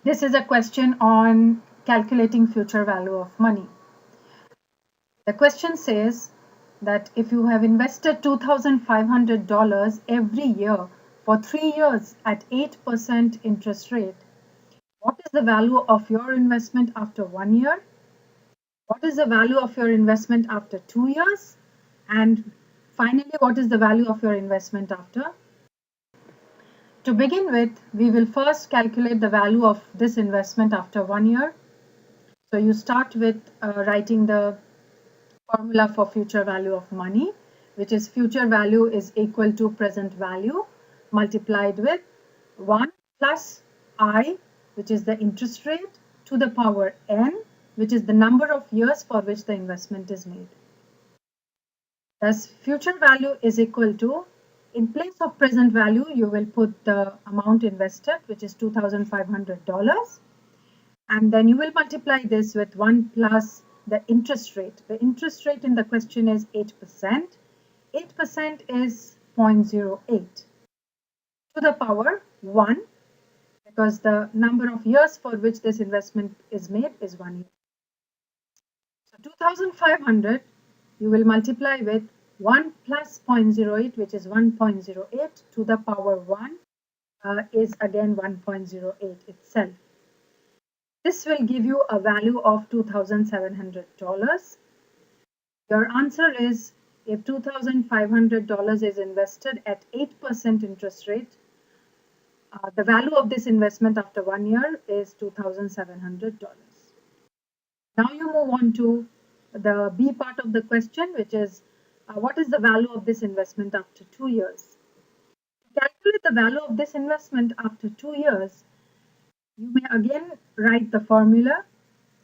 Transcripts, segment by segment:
This is a question on calculating future value of money. The question says that if you have invested $2,500 every year for 3 years at 8% interest rate, what is the value of your investment after 1 year? What is the value of your investment after 2 years? And finally, what is the value of your investment after? To begin with, we will first calculate the value of this investment after 1 year. So you start with writing the formula for future value of money, which is future value is equal to present value multiplied with 1 plus I, which is the interest rate, to the power n, which is the number of years for which the investment is made. Thus, future value is equal to, in place of present value, you will put the amount invested, which is $2,500. And then you will multiply this with 1 plus the interest rate. The interest rate in the question is 8%. 8% is 0.08 to the power 1, because the number of years for which this investment is made is 1 year. So 2,500 you will multiply with 1 plus 0.08, which is 1.08 to the power 1 is again 1.08 itself. This will give you a value of $2,700. Your answer is, if $2,500 is invested at 8% interest rate, the value of this investment after 1 year is $2,700. Now you move on to the B part of the question, which is what is the value of this investment after 2 years? To calculate the value of this investment after 2 years, you may again write the formula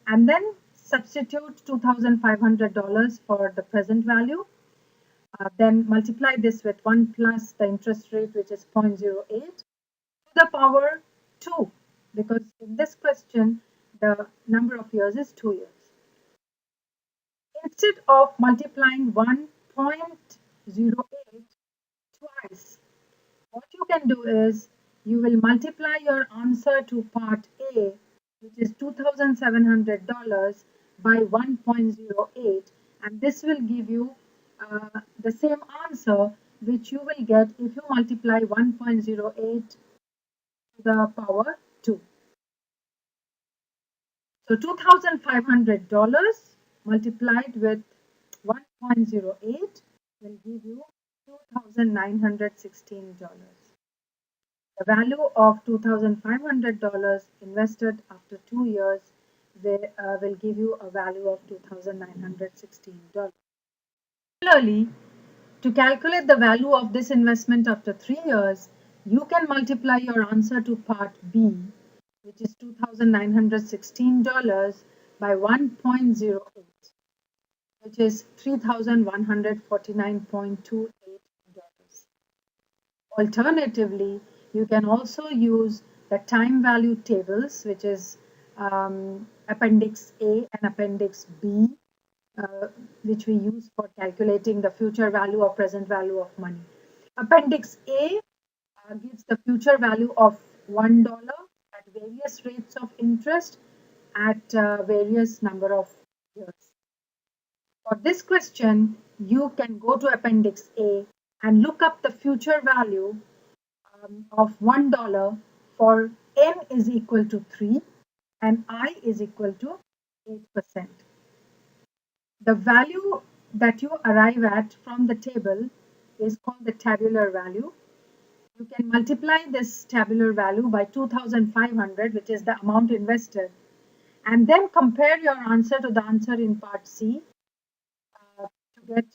and then substitute $2,500 for the present value. Then multiply this with 1 plus the interest rate, which is 0.08 to the power 2, because in this question the number of years is 2 years. Instead of multiplying 1.08 twice, what you can do is you will multiply your answer to part A, which is $2,700, by 1.08, and this will give you the same answer which you will get if you multiply 1.08 to the power 2. So $2,500 multiplied with 1.08 will give you $2,916. The value of $2,500 invested after 2 years will give you a value of $2,916. Similarly, to calculate the value of this investment after 3 years, you can multiply your answer to part B, which is $2,916, by 1.08, which is $3,149.28. Alternatively, you can also use the time value tables, which is Appendix A and Appendix B, which we use for calculating the future value or present value of money. Appendix A gives the future value of $1 at various rates of interest at various number of years. For this question, you can go to Appendix A and look up the future value of $1 for n is equal to 3 and I is equal to 8%. The value that you arrive at from the table is called the tabular value. You can multiply this tabular value by 2,500, which is the amount invested, and then compare your answer to the answer in part C to get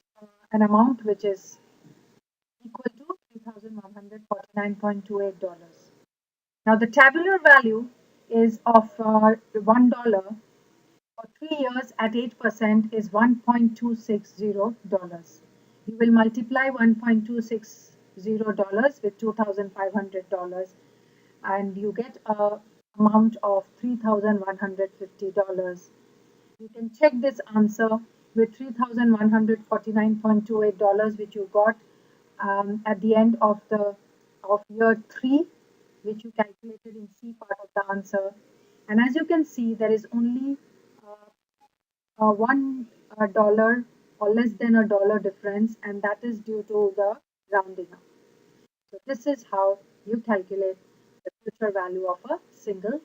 an amount which is equal to $3,149.28. Now the tabular value is of $1 for 3 years at 8% is $1.260. You will multiply $1.260 with $2,500 and you get an amount of $3,150. You can check this answer with $3,149.28, which you got at the end of year 3 which you calculated in C part of the answer. And as you can see, there is only $1 or less than a dollar difference, and that is due to the rounding up. So this is how you calculate the future value of a single